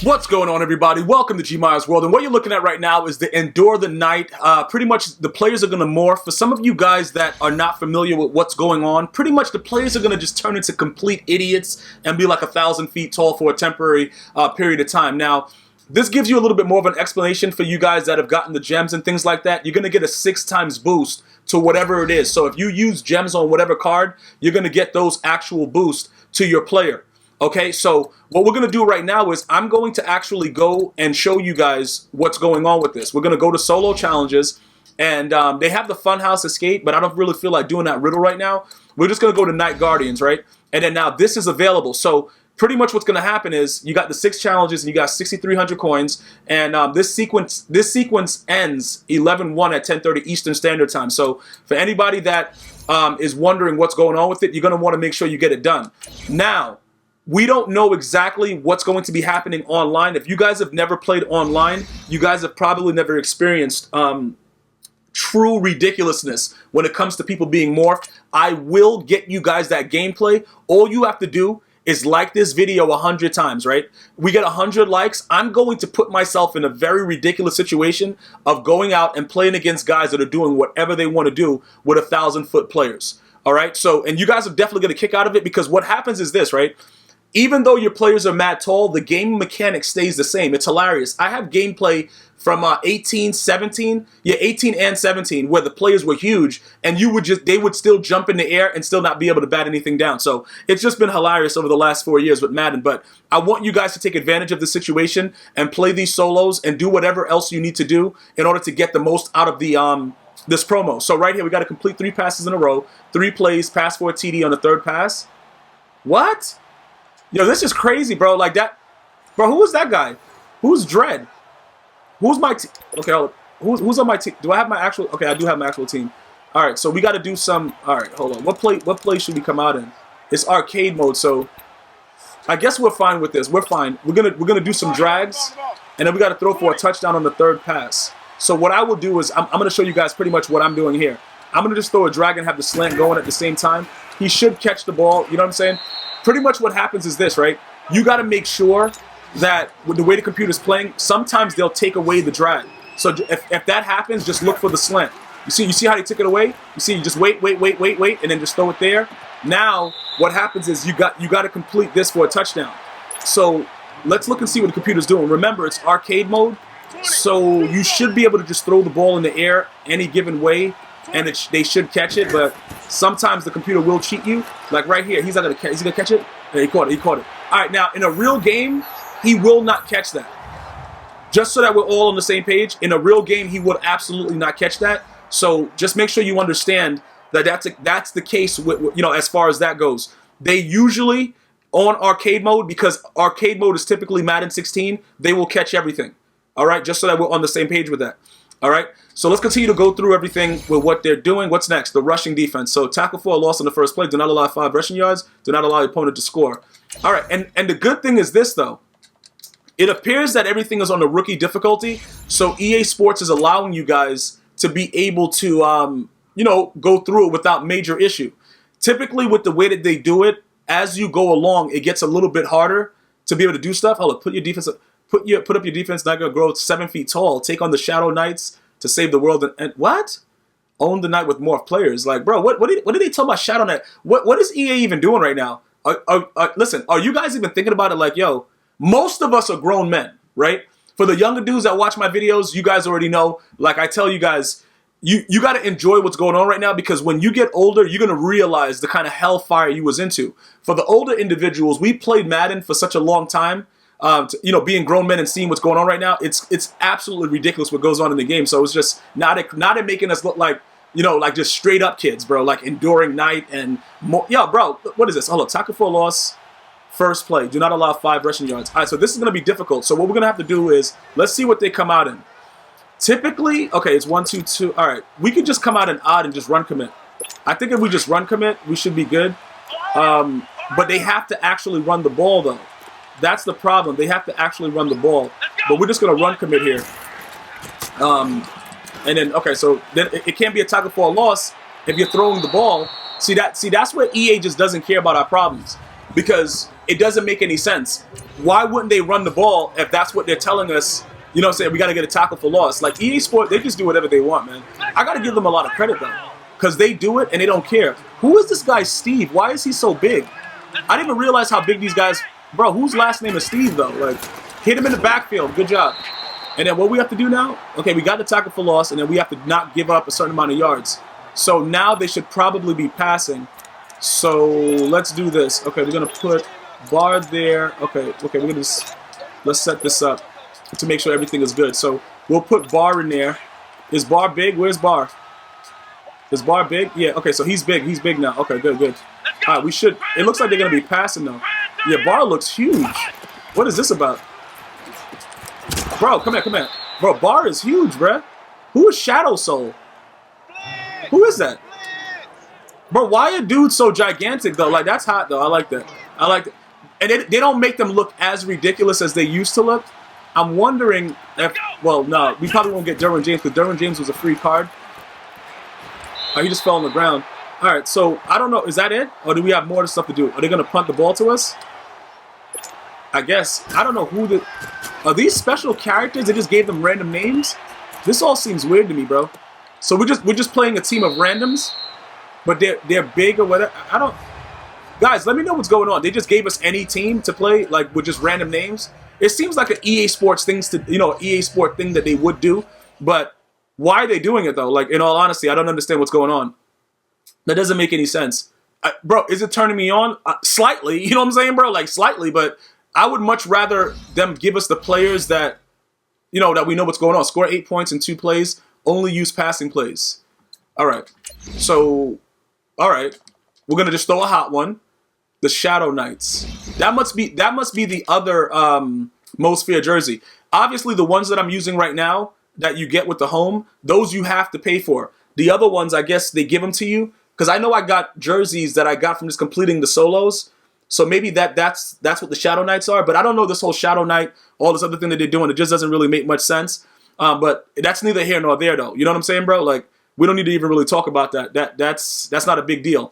What's going on, everybody? Welcome to GmiasWorld, and what you're looking at right now is the Endure the Night. Pretty much the players are going to morph. For some of you guys that are not familiar with what's going on, pretty much the players are going to just turn into complete idiots and be like 1,000 feet tall for a temporary period of time. Now, this gives you a little bit more of an explanation for you guys that have gotten the gems and things like that. You're going to get a 6 times boost to whatever it is. So if you use gems on whatever card, you're going to get those actual boosts to your player. Okay, so what we're going to do right now is I'm going to actually go and show you guys what's going on with this. We're going to go to solo challenges, and they have the Funhouse Escape, but I don't really feel like doing that riddle right now. We're just going to go to Night Guardians, right? And then now this is available. So pretty much what's going to happen is you got the 6 challenges and you got 6,300 coins, and this sequence ends 11/1 at 10:30 Eastern Standard Time. So for anybody that is wondering what's going on with it, you're going to want to make sure you get it done. Now, we don't know exactly what's going to be happening online. If you guys have never played online, you guys have probably never experienced true ridiculousness when it comes to people being morphed. I will get you guys that gameplay. All you have to do is like this video 100 times, right? We get 100 likes. I'm going to put myself in a very ridiculous situation of going out and playing against guys that are doing whatever they want to do with 1,000-foot players. All right? So, and you guys are definitely going to kick out of it, because what happens is this, right? Even though your players are mad tall, the game mechanic stays the same. It's hilarious. I have gameplay from 18 and 17, where the players were huge, and they would still jump in the air and still not be able to bat anything down. So it's just been hilarious over the last 4 years with Madden. But I want you guys to take advantage of the situation and play these solos and do whatever else you need to do in order to get the most out of the this promo. So right here, we got to complete 3 passes in a row, 3 plays, pass for a TD on the 3rd pass. What? Yo, this is crazy, bro. Like that, bro. Who is that guy? Who's Dread? Who's my team? Okay, hold on. Who's on my team? Do I have my actual? Okay, I do have my actual team. All right, so we got to do some. All right, hold on. What play should we come out in? It's arcade mode, so I guess we're fine with this. We're fine. We're gonna do some drags, and then we got to throw for a touchdown on the 3rd pass. So what I will do is I'm gonna show you guys pretty much what I'm doing here. I'm gonna just throw a drag and have the slant going at the same time. He should catch the ball. You know what I'm saying? Pretty much what happens is this, right? You got to make sure that with the way the computer's playing, sometimes they'll take away the drag. So if that happens, just look for the slant. You see how they took it away? You see, you just wait, and then just throw it there. Now, what happens is you got to complete this for a touchdown. So let's look and see what the computer's doing. Remember, it's arcade mode, so you should be able to just throw the ball in the air any given way, and they should catch it, but sometimes the computer will cheat you. Like right here, he's not gonna catch. Is he gonna catch it? Yeah, he caught it. He caught it. All right, now in a real game, he will not catch that. Just so that we're all on the same page, in a real game, he would absolutely not catch that. So just make sure you understand that that's the case with, you know, as far as that goes. They usually on arcade mode, because arcade mode is typically Madden 16. They will catch everything. All right, just so that we're on the same page with that. All right, so let's continue to go through everything with what they're doing. What's next? The rushing defense. So tackle for a loss on the first play. Do not allow 5 rushing yards. Do not allow your opponent to score. All right, and the good thing is this, though. It appears that everything is on the rookie difficulty. So EA Sports is allowing you guys to be able to, you know, go through it without major issue. Typically, with the way that they do it, as you go along, it gets a little bit harder to be able to do stuff. Hold up, put your defense up. Put up your defense, not gonna grow 7 feet tall. Take on the Shadow Knights to save the world. And what? Own the night with more players. Like, bro, what did they tell about Shadow Knight? What is EA even doing right now? Listen, are you guys even thinking about it? Like, yo, most of us are grown men, right? For the younger dudes that watch my videos, you guys already know. Like I tell you guys, you got to enjoy what's going on right now, because when you get older, you're gonna realize the kind of hellfire you was into. For the older individuals, we played Madden for such a long time. You know, being grown men and seeing what's going on right now, it's absolutely ridiculous what goes on in the game. So it's just not making us look like, you know, like just straight up kids, bro. Like enduring night and more. Yo, bro, what is this? Hold up, tackle for a loss, first play. Do not allow 5 rushing yards. All right, so this is gonna be difficult. So what we're gonna have to do is let's see what they come out in. Typically, okay, it's 1, 2, 2. All right, we could just come out in odd and just run commit. I think if we just run commit, we should be good. But they have to actually run the ball though. That's the problem. They have to actually run the ball. But we're just going to run commit here. And then, okay, so then it can't be a tackle for a loss if you're throwing the ball. See, that's where EA just doesn't care about our problems. Because it doesn't make any sense. Why wouldn't they run the ball if that's what they're telling us? You know what I'm saying? We got to get a tackle for loss. Like EA Sport, they just do whatever they want, man. I got to give them a lot of credit, though, because they do it and they don't care. Who is this guy, Steve? Why is he so big? I didn't even realize how big these guys... Bro, whose last name is Steve, though? Like, hit him in the backfield. Good job. And then what we have to do now? Okay, we got the tackle for loss, and then we have to not give up a certain amount of yards. So now they should probably be passing. So let's do this. Okay, we're going to put bar there. Okay, we're going to just... Let's set this up to make sure everything is good. So we'll put bar in there. Is bar big? Where's bar? Is bar big? Yeah, okay, so he's big. He's big now. Okay, good, good. All right, we should... It looks like they're going to be passing, though. Yeah, bar looks huge. What is this about? Bro, come here, come here. Bro, bar is huge, bruh. Who is Shadow Soul? Who is that? Bro, why are dudes so gigantic, though? Like, that's hot, though. I like that. I like that. And they don't make them look as ridiculous as they used to look. I'm wondering if... Well, no. We probably won't get Derwin James, because Derwin James was a free card. Oh, he just fell on the ground. All right, so I don't know. Is that it? Or do we have more stuff to do? Are they going to punt the ball to us? I guess. I don't know who the... Are these special characters? They just gave them random names? This all seems weird to me, bro. So we're just playing a team of randoms, but they're big or whatever. I don't... Guys, let me know what's going on. They just gave us any team to play, like, with just random names. It seems like an EA Sports things to... You know, EA Sport thing that they would do, but why are they doing it, though? Like, in all honesty, I don't understand what's going on. That doesn't make any sense. Bro, is it turning me on? Slightly, you know what I'm saying, bro? Like, slightly, but I would much rather them give us the players that, you know, that we know what's going on. Score 8 points in 2 plays, only use passing plays. All right. So, all right. We're going to just throw a hot one. The Shadow Knights. That must be the other most feared jersey. Obviously, the ones that I'm using right now that you get with the home, those you have to pay for. The other ones, I guess they give them to you. Because I know I got jerseys that I got from just completing the solos. So maybe that's what the Shadow Knights are. But I don't know this whole Shadow Knight, all this other thing that they're doing. It just doesn't really make much sense. But that's neither here nor there, though. You know what I'm saying, bro? Like, we don't need to even really talk about that. That's not a big deal.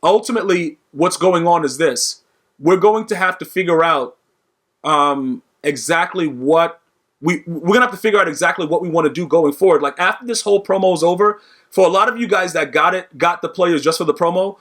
Ultimately, what's going on is this. We're going to have to figure out exactly what... We're going to have to figure out exactly what we want to do going forward. Like, after this whole promo is over, for a lot of you guys that got the players just for the promo,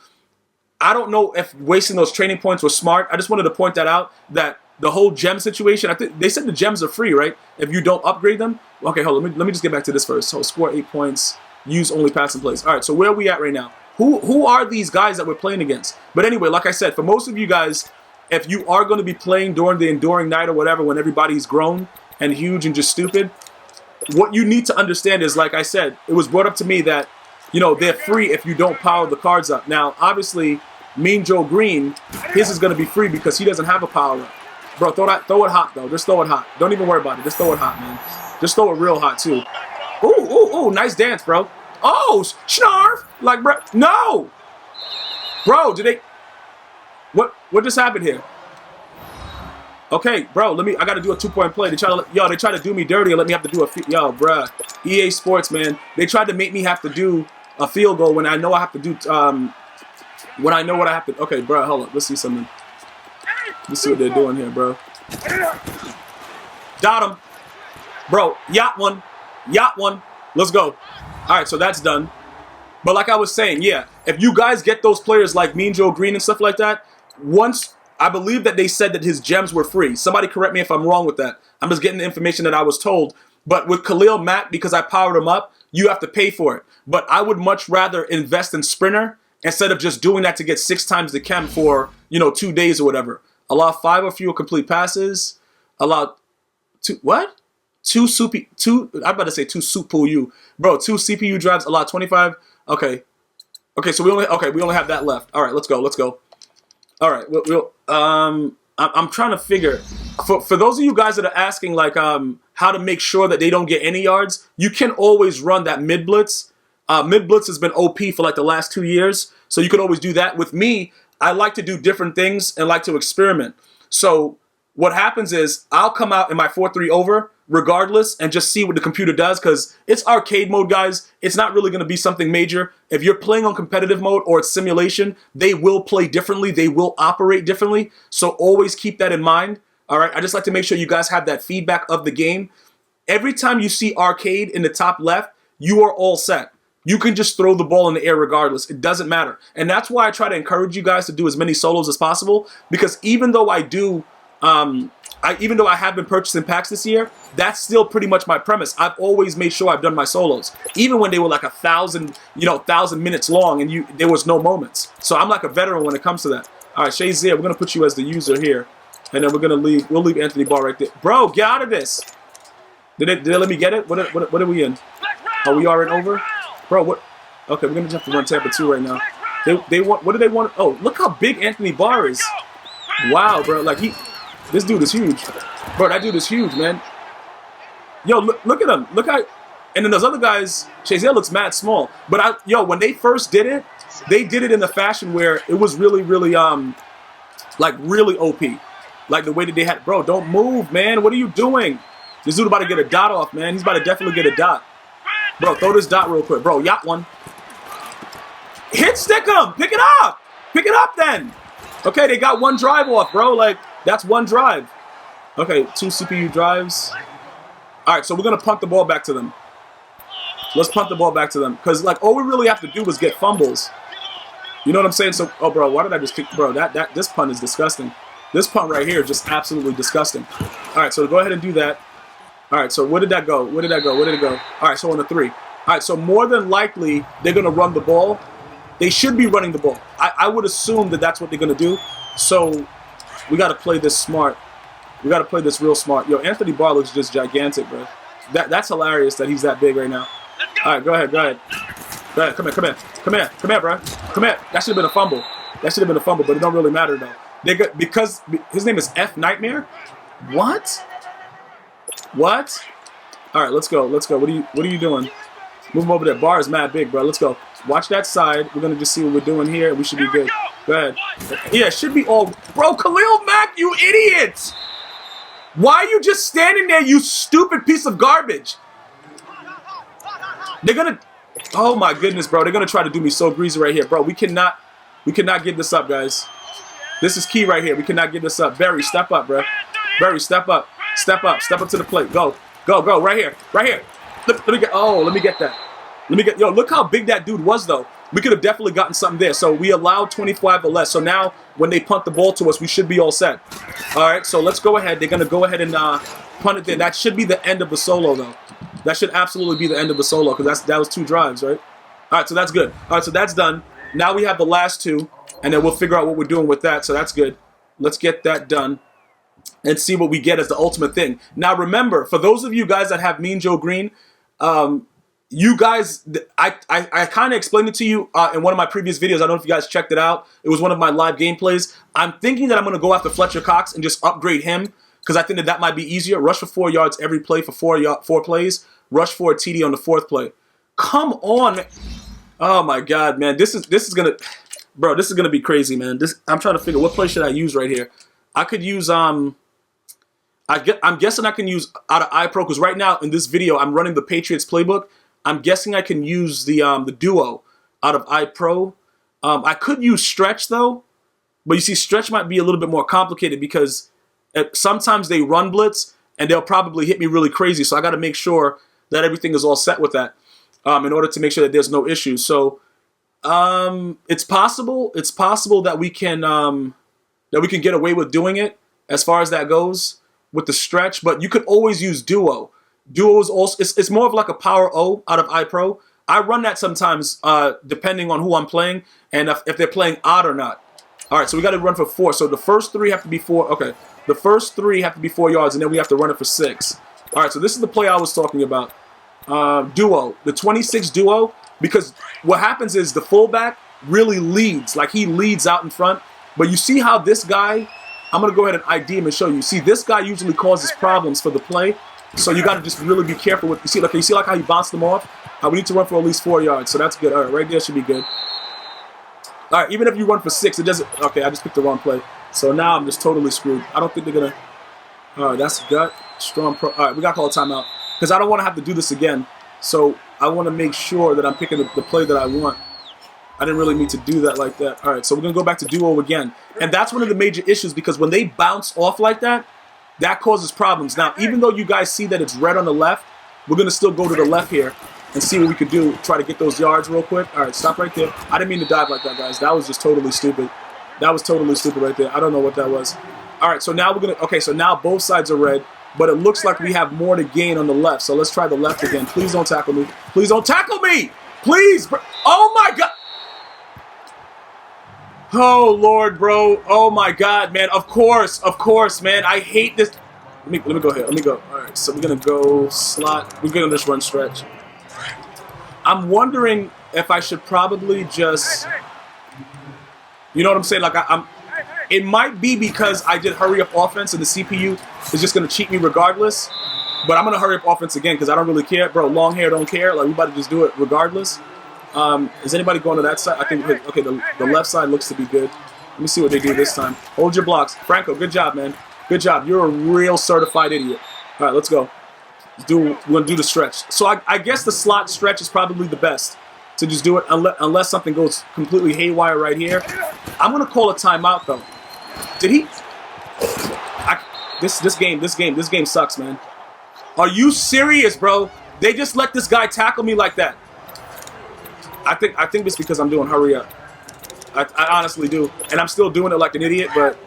I don't know if wasting those training points was smart. I just wanted to point that out, that the whole gem situation, I think they said the gems are free, right? If you don't upgrade them. Okay, hold on. Let me just get back to this first. So, score 8 points, use only passing plays. All right, so where are we at right now? Who are these guys that we're playing against? But anyway, like I said, for most of you guys, if you are going to be playing during the Enduring Night or whatever, when everybody's grown and huge and just stupid, what you need to understand is, like I said, it was brought up to me that, you know, they're free if you don't power the cards up. Now, obviously, Mean Joe Green, his is going to be free because he doesn't have a power up. Bro, throw it hot, though. Just throw it hot. Don't even worry about it. Just throw it hot, man. Just throw it real hot, too. Ooh, nice dance, bro. Oh, snarf! Like, bro, no! Bro, did they... What just happened here? Okay, bro, I gotta do a 2-point play. They try to do me dirty and let me have to do yo, bruh. EA Sports, man. They tried to make me have to do a field goal when I know I have to do, when I know what I have to... Okay, bro, hold up. Let's see something. Let's see what they're doing here, bro. Got him. Bro, yacht one. Let's go. All right, so that's done. But like I was saying, yeah, if you guys get those players like Mean Joe Green and stuff like that, once... I believe that they said that his gems were free. Somebody correct me if I'm wrong with that. I'm just getting the information that I was told. But with Khalil Mack, because I powered him up, you have to pay for it. But I would much rather invest in Sprinter instead of just doing that to get 6 times the chem for, you know, 2 days or whatever. Allow 5 or fewer complete passes. Allow 2, what? 2 I'm about to say 2 Super U. Bro, 2 CPU drives, allow 25. Okay. Okay, so we only have that left. All right, let's go. All right, I'm trying to figure. For those of you guys that are asking, like, how to make sure that they don't get any yards, you can always run that mid blitz. Mid blitz has been OP for like the last 2 years, so you can always do that. With me, I like to do different things and like to experiment. So what happens is I'll come out in my 4-3 over, regardless and just see what the computer does, because it's arcade mode, guys. It's not really going to be something major. If you're playing on competitive mode or it's simulation, they will play differently. They will operate differently. So always keep that in mind. All right, I just like to make sure you guys have that feedback of the game. Every time you see arcade in the top left, you are all set. You can just throw the ball in the air regardless. It doesn't matter. And that's why I try to encourage you guys to do as many solos as possible, because even though I do, even though I have been purchasing packs this year, that's still pretty much my premise. I've always made sure I've done my solos, even when they were like 1,000 minutes long and there was no moments. So I'm like a veteran when it comes to that. All right, Shazier, we're gonna put you as the user here, and then we'll leave Anthony Barr right there. Bro, get out of this. Did they let me get it? What are we in? Oh, we are in over? Bro, what? Okay, we're gonna have to run Tampa 2 right now. They want, what do they want? Oh, look how big Anthony Barr is. Wow, bro, like this dude is huge. Bro, that dude is huge, man. Yo, look at him. Look how, and then those other guys, Shazier looks mad small. But when they first did it, they did it in the fashion where it was really, really, like really OP. Like the way that they had, bro, don't move, man. What are you doing? This dude about to get a dot off, man. He's about to definitely get a dot. Bro, throw this dot real quick. Bro, yacht one. Hit stick him. Pick it up. Pick it up then. Okay, they got one drive off, bro. Like, that's one drive. Okay, 2 CPU drives. All right, so we're going to punt the ball back to them. Let's punt the ball back to them. Because, like, all we really have to do is get fumbles. You know what I'm saying? So, oh, bro, why did I just kick? Bro, this punt is disgusting. This punt right here is just absolutely disgusting. All right, so go ahead and do that. All right, so where did that go? Where did that go? Where did it go? All right, so on the 3. All right, so more than likely, they're going to run the ball. They should be running the ball. I would assume that that's what they're going to do. So we got to play this smart. We got to play this real smart. Yo, Anthony Barr looks just gigantic, bro. That's hilarious that he's that big right now. All right, go ahead. Go ahead, come here, bro. Come here. That should have been a fumble. That should have been a fumble, but it don't really matter, though. Because his name is F Nightmare? What? What? All right, let's go. Let's go. What are you doing? Move him over there. Barr is mad big, bro. Let's go. Watch that side. We're going to just see what we're doing here. We should be good. Go ahead. Yeah, it should be all... Bro, Khalil Mack, you idiot! Why are you just standing there, you stupid piece of garbage? They're going to... Oh, my goodness, bro. They're going to try to do me so greasy right here. Bro, we cannot give this up, guys. This is key right here. We cannot give this up. Barry, step up, bro. Barry, step up. Step up. Step up to the plate. Go. Go, go. Right here. Right here. Let me get that. Yo, look how big that dude was, though. We could have definitely gotten something there. So we allowed 25 or less. So now when they punt the ball to us, we should be all set. All right, so let's go ahead. They're going to go ahead and punt it there. That should be the end of the solo, though. That should absolutely be the end of the solo, because that was 2 drives, right? All right, so that's good. All right, so that's done. Now we have the last 2, and then we'll figure out what we're doing with that. So that's good. Let's get that done and see what we get as the ultimate thing. Now, remember, for those of you guys that have Mean Joe Green, you guys, I kind of explained it to you in one of my previous videos. I don't know if you guys checked it out. It was one of my live gameplays. I'm thinking that I'm going to go after Fletcher Cox and just upgrade him, because I think that might be easier. Rush for 4 yards every play for 4 plays. Rush for a TD on the 4th play. Come on. Oh, my God, man. This is going to... Bro, this is going to be crazy, man. I'm trying to figure what play should I use right here. I could use... I'm guessing I can use out of iPro, because right now in this video I'm running the Patriots playbook. I'm guessing I can use the duo out of iPro. I could use stretch though, but you see, stretch might be a little bit more complicated because sometimes they run blitz and they'll probably hit me really crazy. So I got to make sure that everything is all set with that in order to make sure that there's no issues. So it's possible. It's possible that we can get away with doing it as far as that goes with the stretch. But you could always use duo. Duo is also, it's more of like a power O out of iPro. I run that sometimes depending on who I'm playing and if they're playing odd or not. All right, so we got to run for 4. So the first 3 have to be 4. Okay, the first 3 have to be 4 yards, and then we have to run it for 6. All right, so this is the play I was talking about. Duo, the 26 duo, because what happens is the fullback really leads. Like, he leads out in front. But you see how this guy, I'm going to go ahead and ID him and show you. See, this guy usually causes problems for the play. So you got to just really be careful with. You see like how he bounced them off. We need to run for at least 4 yards, so that's good. All right, right there should be good. All right, even if you run for 6, it doesn't. Okay, I just picked the wrong play, so now I'm just totally screwed. I don't think they're gonna. All right, that's gut. Strong pro. All right, we got to call a timeout because I don't want to have to do this again. So I want to make sure that I'm picking the play that I want. I didn't really mean to do that like that. All right, so we're going to go back to duo again. And that's one of the major issues because when they bounce off like that, that causes problems. Now, even though you guys see that it's red on the left, we're going to still go to the left here and see what we could do. Try to get those yards real quick. All right, stop right there. I didn't mean to dive like that, guys. That was just totally stupid. That was totally stupid right there. I don't know what that was. All right, so now we're going to, okay, so now both sides are red, but it looks like we have more to gain on the left. So let's try the left again. Please don't tackle me. Please don't tackle me. Please. Oh, my God. Oh, Lord, bro. Oh, my God, man. Of course, man. I hate this. Let me go here. Let me go. All right, so we're going to go slot. We're going to just run stretch. I'm wondering if I should probably just, you know what I'm saying? Like, it might be because I did hurry up offense and the CPU is just going to cheat me regardless. But I'm going to hurry up offense again because I don't really care. Bro, long hair don't care. Like, we about to just do it regardless. Is anybody going to that side? I think, okay, the left side looks to be good. Let me see what they do this time. Hold your blocks. Franco, good job, man. Good job. You're a real certified idiot. All right, let's go. We're going to do the stretch. So I guess the slot stretch is probably the best to just do it unless something goes completely haywire right here. I'm going to call a timeout, though. Did he? This game sucks, man. Are you serious, bro? They just let this guy tackle me like that. I think it's because I'm doing hurry up. I honestly do. And I'm still doing it like an idiot, but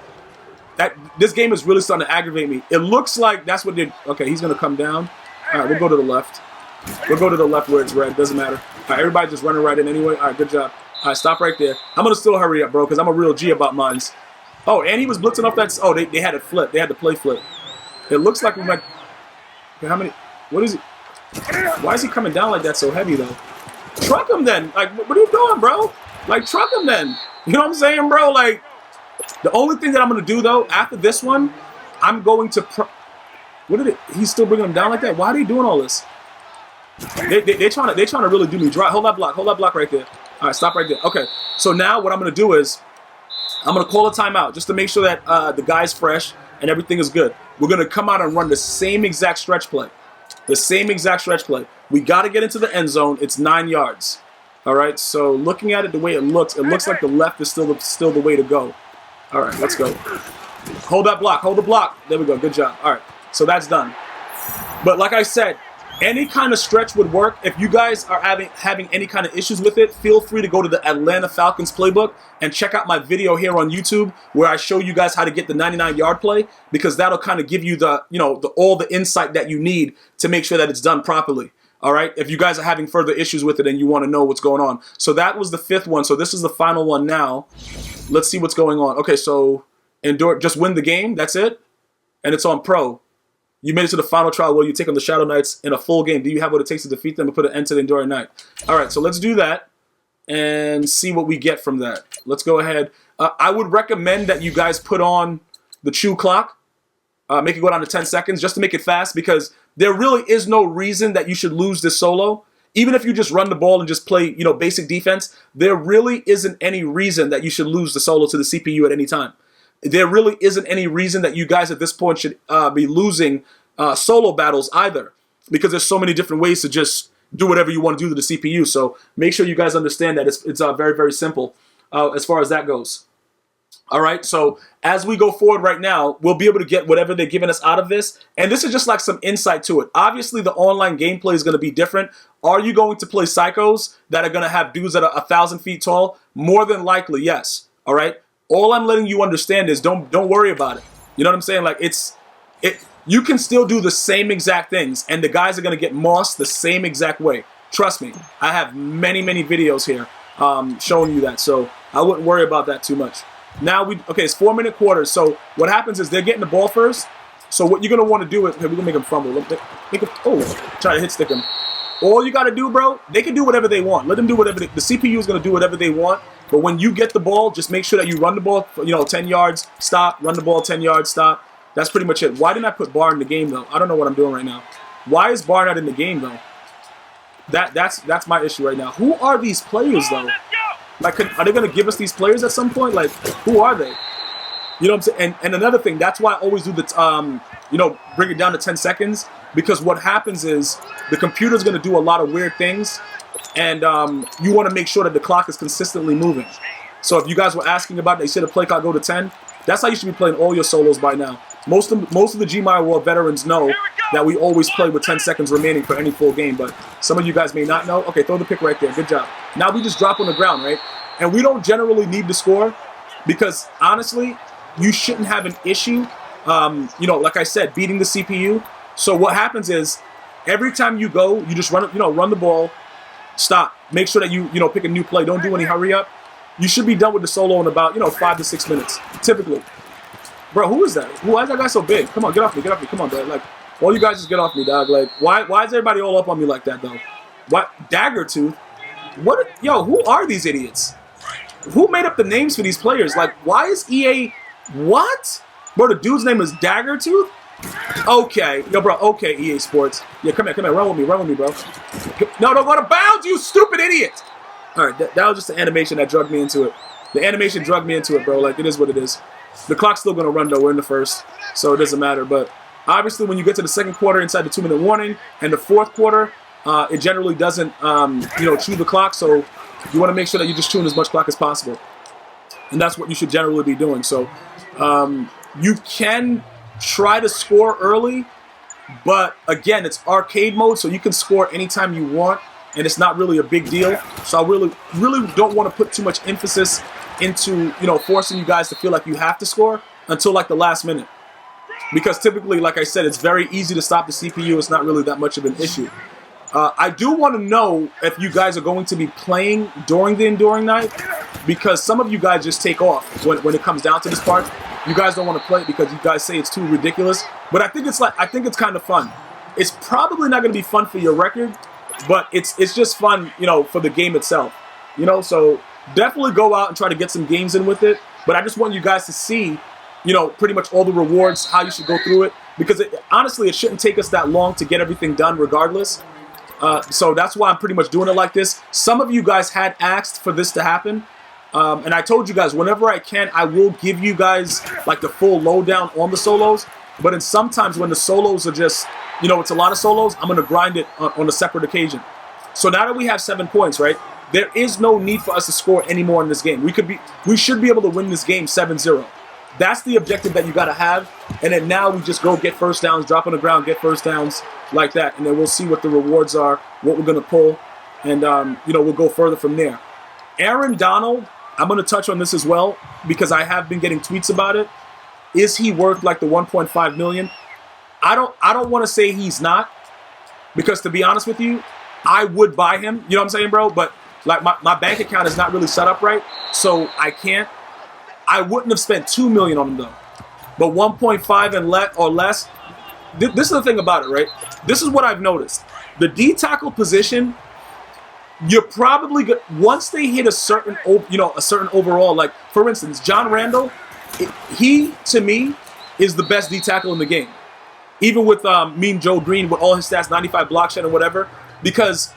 this game is really starting to aggravate me. It looks like that's what did. Okay, he's going to come down. All right, we'll go to the left. We'll go to the left where it's red. Doesn't matter. All right, everybody just running right in anyway. All right, good job. All right, stop right there. I'm going to still hurry up, bro, because I'm a real G about mines. Oh, and he was blitzing off that. Oh, they had it flip. They had the play flip. It looks like we might. Okay, how many? What is it? Why is he coming down like that so heavy, though? Truck him then. Like, what are you doing, bro? Like, truck him then. You know what I'm saying, bro? Like, the only thing that I'm going to do, though, after this one, I'm going to... What did it... He's still bringing him down like that? Why are they doing all this? They're trying to really do me dry. Hold that block. Hold that block right there. All right, stop right there. Okay, so now what I'm going to do is I'm going to call a timeout just to make sure that the guy's fresh and everything is good. We're going to come out and run the same exact stretch play. The same exact stretch play. We got to get into the end zone. It's 9 yards. All right, so looking at it the way it looks like the left is still the way to go. All right, let's go. Hold that block. Hold the block. There we go. Good job. All right, so that's done. But like I said, any kind of stretch would work. If you guys are having any kind of issues with it, feel free to go to the Atlanta Falcons playbook and check out my video here on YouTube where I show you guys how to get the 99-yard play, because that'll kind of give you all the insight that you need to make sure that it's done properly. All right, if you guys are having further issues with it and you want to know what's going on. So that was the 5th one. So this is the final one now. Let's see what's going on. Okay, so endure, just win the game. That's it. And it's on pro. You made it to the final trial where you take on the Shadow Knights in a full game. Do you have what it takes to defeat them and put an end to the Enduring Night? All right, so let's do that and see what we get from that. Let's go ahead. I would recommend that you guys put on the chew clock. Make it go down to 10 seconds just to make it fast, because there really is no reason that you should lose this solo. Even if you just run the ball and just play, basic defense, there really isn't any reason that you should lose the solo to the CPU at any time. There really isn't any reason that you guys at this point should be losing solo battles either, because there's so many different ways to just do whatever you want to do to the CPU. So make sure you guys understand that it's very, very simple as far as that goes. All right, so as we go forward right now, we'll be able to get whatever they're giving us out of this. And this is just like some insight to it. Obviously, the online gameplay is going to be different. Are you going to play psychos that are going to have dudes that are 1,000 feet tall? More than likely, yes. All right. All I'm letting you understand is don't worry about it. You know what I'm saying? Like you can still do the same exact things, and the guys are going to get mossed the same exact way. Trust me. I have many, many videos here showing you that. So I wouldn't worry about that too much. Now it's 4-minute quarters. So what happens is they're getting the ball first. So what you're gonna want to do is, okay, we're gonna make him fumble. Try to hit stick him. All you gotta do, bro, they can do whatever they want. Let them do whatever the CPU is gonna do whatever they want. But when you get the ball, just make sure that you run the ball, 10 yards, stop, run the ball 10 yards, stop. That's pretty much it. Why didn't I put Barr in the game though? I don't know what I'm doing right now. Why is Barr not in the game though? That's my issue right now. Who are these players though? Like, are they going to give us these players at some point? Like, who are they? You know what I'm saying? And another thing, that's why I always do the, you know, bring it down to 10 seconds. Because what happens is the computer's going to do a lot of weird things. And you want to make sure that the clock is consistently moving. So if you guys were asking about it, they said the play clock go to 10. That's how you should be playing all your solos by now. Most of the GmiasWorld veterans know that we always play with 10 seconds remaining for any full game. But some of you guys may not know. Okay, throw the pick right there. Good job. Now we just drop on the ground, right? And we don't generally need to score because, honestly, you shouldn't have an issue, you know, like I said, beating the CPU. So what happens is every time you go, you just run, you know, run the ball, stop. Make sure that you know, pick a new play. Don't do any hurry up. You should be done with the solo in about, you know, 5 to 6 minutes, typically. Bro, who is that? Why is that guy so big? Come on, get off me, get off me. Come on, dog. Like, all you guys just get off me, dog. Like, why is everybody all up on me like that, though? What? Daggertooth? What? Yo, who are these idiots? Who made up the names for these players? Like, why is EA... What? Bro, the dude's name is Daggertooth? Okay. Yo, bro, okay, EA Sports. Yeah, come here, run with me, bro. No, don't go to bounds, you stupid idiot! Alright, that was just the animation that drugged me into it. The animation drugged me into it, bro. Like, it is what it is. The clock's still going to run, though. We're in the first, so it doesn't matter. But obviously, when you get to the second quarter inside the 2-minute warning and the fourth quarter, it generally doesn't, you know, chew the clock. So you want to make sure that you just chew as much clock as possible. And that's what you should generally be doing. So you can try to score early, but again, it's arcade mode, so you can score anytime you want, and it's not really a big deal. So I really don't want to put too much emphasis into, you know, forcing you guys to feel like you have to score until like the last minute. Because typically, like I said, it's very easy to stop the CPU. It's not really that much of an issue. I do want to know if you guys are going to be playing during the enduring night, because some of you guys just take off when it comes down to this part. You guys don't want to play it because you guys say it's too ridiculous. But I think it's kind of fun. It's probably not going to be fun for your record, but it's just fun, you know, for the game itself. You know, so definitely go out and try to get some games in with it. But I just want you guys to see, you know, pretty much all the rewards, how you should go through it. Because honestly, it shouldn't take us that long to get everything done regardless. So that's why I'm pretty much doing it like this. Some of you guys had asked for this to happen. And I told you guys, whenever I can, I will give you guys like the full lowdown on the solos. But in sometimes when the solos are just, you know, it's a lot of solos, I'm going to grind it on a separate occasion. So now that we have 7 points, right, there is no need for us to score anymore in this game. We should be able to win this game 7-0. That's the objective that you got to have. And then now we just go get first downs, drop on the ground, get first downs like that. And then we'll see what the rewards are, what we're going to pull. And, you know, we'll go further from there. Aaron Donald, I'm going to touch on this as well because I have been getting tweets about it. Is he worth like the 1.5 million? I don't want to say he's not, because to be honest with you, I would buy him. You know what I'm saying, bro? But like my bank account is not really set up right, so I can't. I wouldn't have spent 2 million on him though. But 1.5 and or less. This is the thing about it, right? This is what I've noticed. The D tackle position, you're probably good once they hit a certain, you know, a certain overall. Like for instance, John Randall, he to me is the best D tackle in the game. Even with Mean Joe Green with all his stats, 95 block shed and whatever, because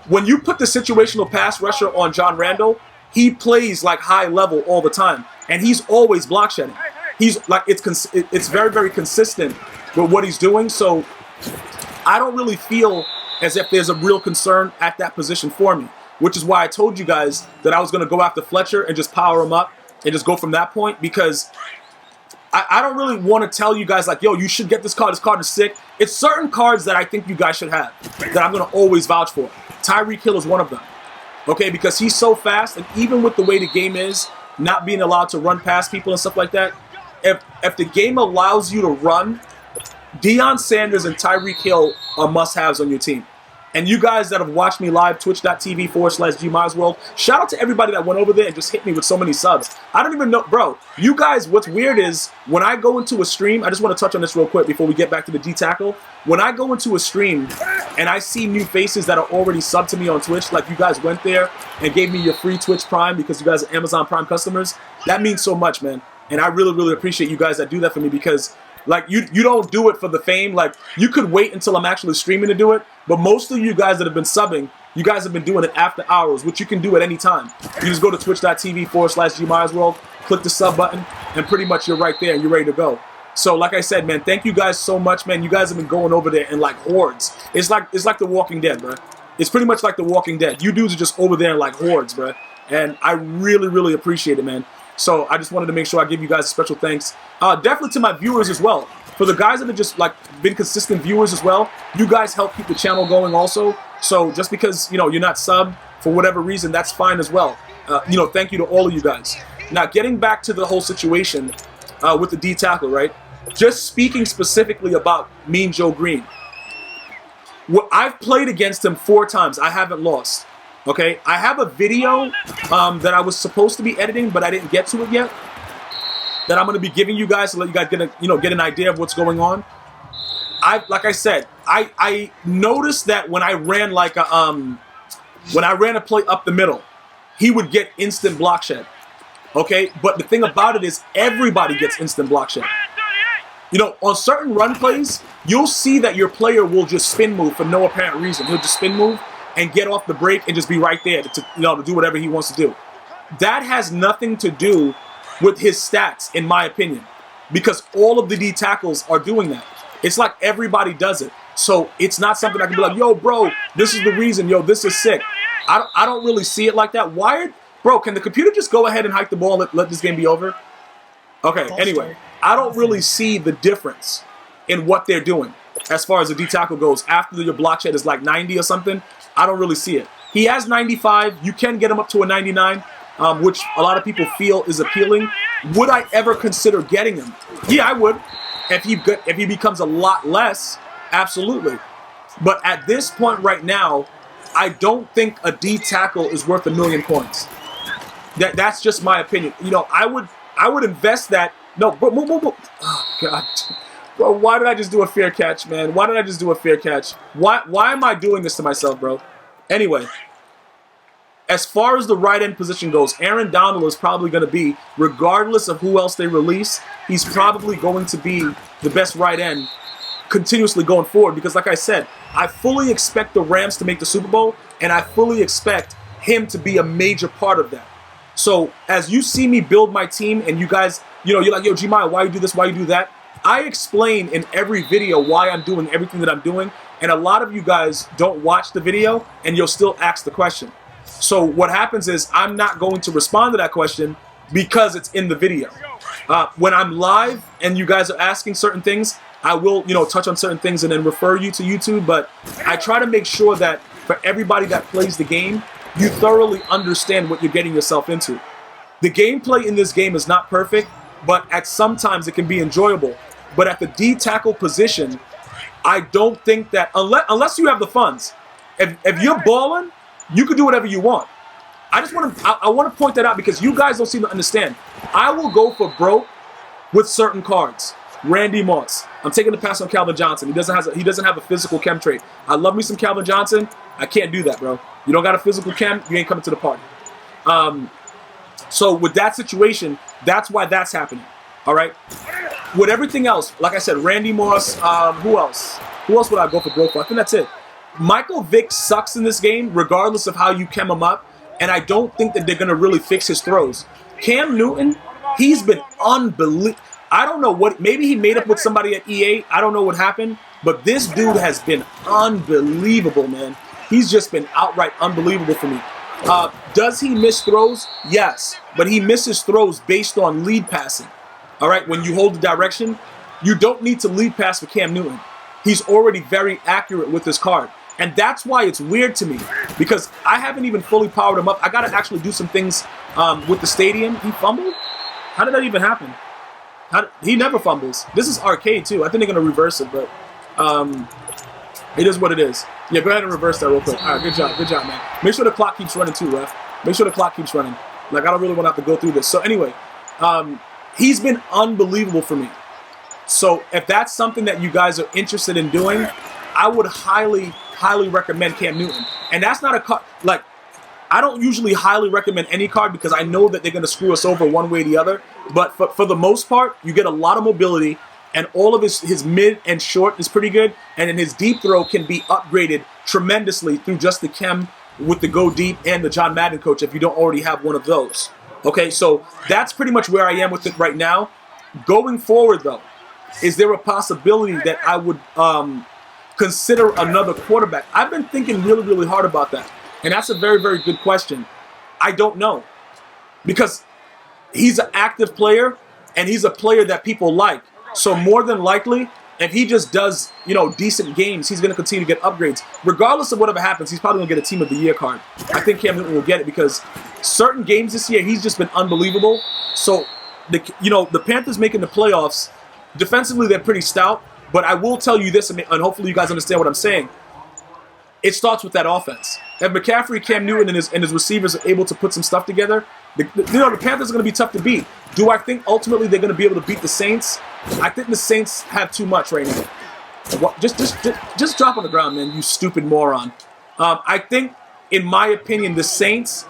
when you put the situational pass rusher on John Randall, he plays like high level all the time, and he's always block shedding. He's like it's very, very consistent with what he's doing. So I don't really feel as if there's a real concern at that position for me, which is why I told you guys that I was going to go after Fletcher and just power him up and just go from that point, because I don't really want to tell you guys like, yo, you should get this card. This card is sick. It's certain cards that I think you guys should have that I'm going to always vouch for. Tyreek Hill is one of them. Okay, because he's so fast, and even with the way the game is, not being allowed to run past people and stuff like that, if the game allows you to run, Deion Sanders and Tyreek Hill are must-haves on your team. And you guys that have watched me live, twitch.tv/GmiasWorld, shout out to everybody that went over there and just hit me with so many subs. I don't even know, bro, you guys, what's weird is when I go into a stream, I just want to touch on this real quick before we get back to the D-tackle. When I go into a stream and I see new faces that are already subbed to me on Twitch, like you guys went there and gave me your free Twitch Prime because you guys are Amazon Prime customers, that means so much, man. And I really, really appreciate you guys that do that for me, because like you don't do it for the fame. Like you could wait until I'm actually streaming to do it, but most of you guys that have been subbing, you guys have been doing it after hours, which you can do at any time. You just go to twitch.tv/GmiasWorld click the sub button, and pretty much you're right there and you're ready to go. So like I said, man, thank you guys so much, man. You guys have been going over there in like hordes. It's like The Walking Dead, bro. It's pretty much like The Walking Dead. You dudes are just over there in like hordes, bro. And I really, really appreciate it, man. So I just wanted to make sure I give you guys a special thanks. Definitely to my viewers as well. For the guys that have just like been consistent viewers as well, you guys help keep the channel going also. So just because, you know, you're not subbed for whatever reason, that's fine as well. You know, thank you to all of you guys. Now, getting back to the whole situation with the D tackle, right? Just speaking specifically about Mean Joe Green. I've played against him 4 times. I haven't lost. Okay, I have a video that I was supposed to be editing, but I didn't get to it yet. That I'm going to be giving you guys to let you guys get an idea of what's going on. Like I said, I noticed that when I ran like a play up the middle, he would get instant block shed. Okay, but the thing about it is everybody gets instant block shed. You know, on certain run plays, you'll see that your player will just spin move for no apparent reason. He'll just spin move and get off the break and just be right there to do whatever he wants to do. That has nothing to do with his stats, in my opinion, because all of the D tackles are doing that. It's like everybody does it. So it's not something I can be like, yo, bro, this is the reason, yo, this is sick. I don't really see it like that. Bro, can the computer just go ahead and hike the ball and let this game be over? Okay, anyway, I don't really see the difference in what they're doing as far as the D tackle goes. After your block shed is like 90 or something, I don't really see it. He has 95. You can get him up to a 99, which a lot of people feel is appealing. Would I ever consider getting him? Yeah, I would. If he becomes a lot less, absolutely. But at this point right now, I don't think a D tackle is worth $1 million coins. That's just my opinion. You know, I would invest that. No, bro, oh God, bro, why did I just do a fair catch, man? Why did I just do a fair catch? Why am I doing this to myself, bro? Anyway, as far as the right end position goes, Aaron Donald is probably going to be, regardless of who else they release, he's probably going to be the best right end continuously going forward. Because like I said, I fully expect the Rams to make the Super Bowl, and I fully expect him to be a major part of that. So as you see me build my team, and you guys, you know, you're like, yo, Gmia, why you do this, why you do that? I explain in every video why I'm doing everything that I'm doing, and a lot of you guys don't watch the video, and you'll still ask the question. So what happens is I'm not going to respond to that question because it's in the video. When I'm live and you guys are asking certain things, I will, you know, touch on certain things and then refer you to YouTube, but I try to make sure that for everybody that plays the game, you thoroughly understand what you're getting yourself into. The gameplay in this game is not perfect, but at sometimes it can be enjoyable. But at the D tackle position, I don't think that, unless you have the funds, if you're balling, you can do whatever you want. I want to point that out because you guys don't seem to understand. I will go for broke with certain cards. Randy Moss. I'm taking the pass on Calvin Johnson. He doesn't have a physical chem trait. I love me some Calvin Johnson. I can't do that, bro. You don't got a physical chem, you ain't coming to the party. So with that situation, that's why that's happening. All right. With everything else, like I said, Randy Moss. Who else? Who else would I go for broke for? I think that's it. Michael Vick sucks in this game, regardless of how you chem him up, and I don't think that they're gonna really fix his throws. Cam Newton, he's been unbelievable. I don't know what, maybe he made up with somebody at EA. I don't know what happened, but this dude has been unbelievable, man. He's just been outright unbelievable for me. Does he miss throws? Yes, but he misses throws based on lead passing. All right, when you hold the direction, you don't need to lead pass for Cam Newton. He's already very accurate with his card. And that's why it's weird to me, because I haven't even fully powered him up. I got to actually do some things with the stadium. He fumbled? How did that even happen? He never fumbles. This is arcade, too. I think they're going to reverse it, but it is what it is. Yeah, go ahead and reverse that real quick. All right, good job, man. Make sure the clock keeps running, too, ref. Make sure the clock keeps running. Like, I don't really want to have to go through this. So, anyway, he's been unbelievable for me. So, if that's something that you guys are interested in doing, I would highly recommend Cam Newton. And that's not a card, like, I don't usually highly recommend any card because I know that they're going to screw us over one way or the other. But for the most part, you get a lot of mobility, and all of his mid and short is pretty good. And then his deep throw can be upgraded tremendously through just the chem with the Go Deep and the John Madden coach if you don't already have one of those. Okay, so that's pretty much where I am with it right now. Going forward, though, is there a possibility that I would consider another quarterback? I've been thinking really, really hard about that. And that's a very, very good question. I don't know. Because he's an active player, and he's a player that people like. So more than likely, if he just does, decent games, he's going to continue to get upgrades. Regardless of whatever happens, he's probably going to get a Team of the Year card. I think Cam Newton will get it because certain games this year, he's just been unbelievable. So, the Panthers making the playoffs, defensively, they're pretty stout. But I will tell you this, and hopefully you guys understand what I'm saying. It starts with that offense. If McCaffrey, Cam Newton, and his receivers are able to put some stuff together, the Panthers are going to be tough to beat. Do I think ultimately they're going to be able to beat the Saints? I think the Saints have too much right now. Just drop on the ground, man, you stupid moron. I think, in my opinion, the Saints,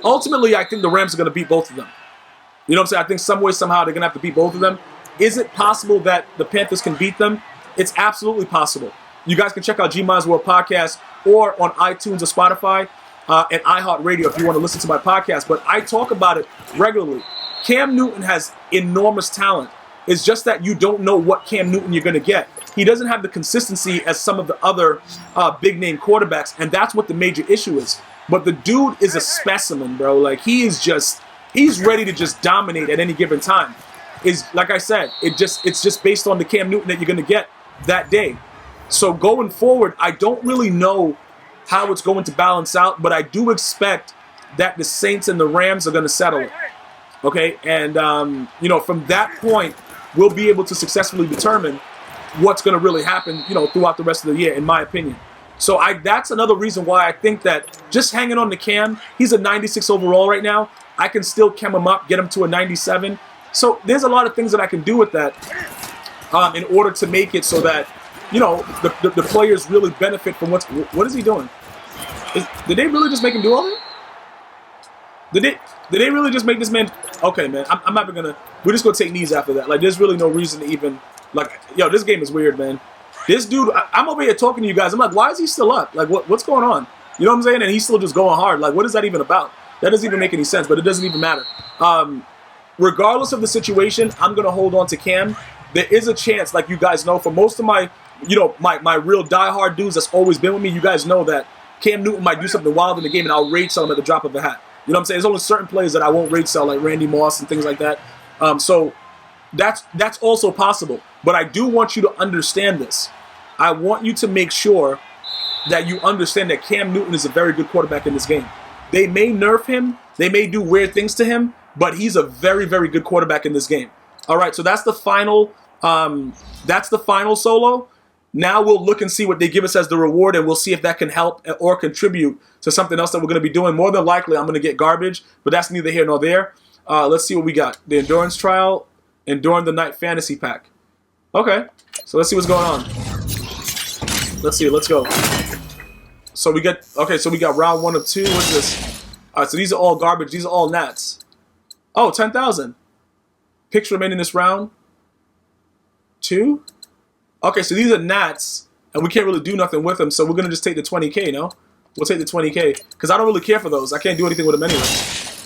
ultimately I think the Rams are going to beat both of them. You know what I'm saying? I think some way, somehow, they're going to have to beat both of them. Is it possible that the Panthers can beat them? It's absolutely possible. You guys can check out GmiasWorld podcast or on iTunes or Spotify and iHeartRadio if you want to listen to my podcast. But I talk about it regularly. Cam Newton has enormous talent. It's just that you don't know what Cam Newton you're going to get. He doesn't have the consistency as some of the other big-name quarterbacks, and that's what the major issue is. But the dude is a specimen, bro. Like, he's ready to just dominate at any given time. Like I said, it's just based on the Cam Newton that you're going to get that day. So going forward, I don't really know how it's going to balance out, but I do expect that the Saints and the Rams are going to settle it. Okay, and from that point, we'll be able to successfully determine what's going to really happen, throughout the rest of the year, in my opinion. So that's another reason why I think that just hanging on to Cam, he's a 96 overall right now. I can still chem him up, get him to a 97. So there's a lot of things that I can do with that in order to make it so that, the players really benefit from what is he doing? Did they really just make him do all that? Did they really just make this man? Okay, man, I'm not gonna. We're just gonna take knees after that. Like, there's really no reason to even this game is weird, man. This dude, I'm over here talking to you guys. I'm like, why is he still up? Like, what's going on? You know what I'm saying? And he's still just going hard. Like, what is that even about? That doesn't even make any sense. But it doesn't even matter. Regardless of the situation, I'm gonna hold on to Cam. There is a chance, like you guys know, for most of my, my real diehard dudes that's always been with me, you guys know that Cam Newton might do something wild in the game, and I'll rage sell him at the drop of a hat. You know what I'm saying? There's only certain players that I won't rage sell, like Randy Moss and things like that. So that's also possible. But I do want you to understand this. I want you to make sure that you understand that Cam Newton is a very good quarterback in this game. They may nerf him. They may do weird things to him. But he's a very, very good quarterback in this game. All right, so that's the final. That's the final solo. Now we'll look and see what they give us as the reward, and we'll see if that can help or contribute to something else that we're going to be doing. More than likely, I'm going to get garbage, but that's neither here nor there. Let's see what we got. The Endurance Trial, Enduring the Night Fantasy Pack. Okay, so let's see what's going on. Let's see. Let's go. So we got round 1 of 2. What's this? All right, so these are all garbage. These are all gnats. Oh, 10,000. Picks remain in this round. 2. Okay, so these are gnats, and we can't really do nothing with them, so we're going to just take the 20K, no? We'll take the 20K, because I don't really care for those. I can't do anything with them anyway.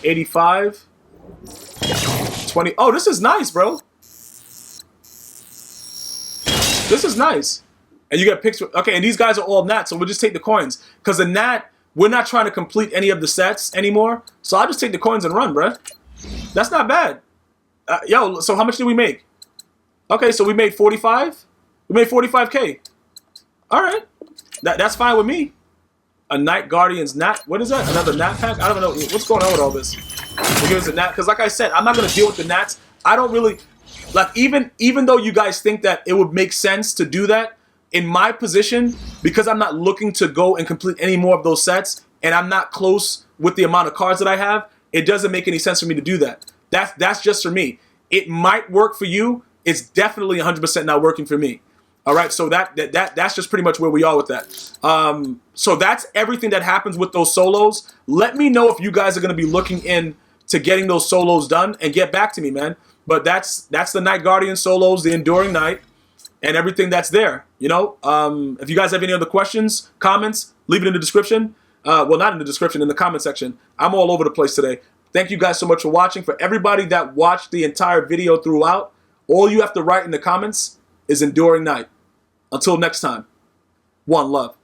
85. 20. Oh, this is nice, bro. This is nice. And you got picks. Okay, and these guys are all gnats, so we'll just take the coins. Because the gnat, we're not trying to complete any of the sets anymore, so I'll just take the coins and run, bro. That's not bad. Yo, so how much did we make? Okay, so we made 45? We made 45K. All right. That's fine with me. A Night Guardians Nat. What is that? Another Nat pack? I don't know. What's going on with all this? We'll give us a Nat. Because like I said, I'm not going to deal with the Nats. I don't really... Like, even though you guys think that it would make sense to do that, in my position, because I'm not looking to go and complete any more of those sets, and I'm not close with the amount of cards that I have, it doesn't make any sense for me to do that. That's just for me. It might work for you. It's definitely 100% not working for me. All right, so that's just pretty much where we are with that. So that's everything that happens with those solos. Let me know if you guys are going to be looking into getting those solos done, and get back to me, man. But that's the Night Guardian solos, the Enduring Night, and everything that's there. You know, if you guys have any other questions, comments, leave it in the description. well, not in the description, in the comment section. I'm all over the place today. Thank you guys so much for watching. For everybody that watched the entire video throughout, all you have to write in the comments is enduring night. Until next time, one love.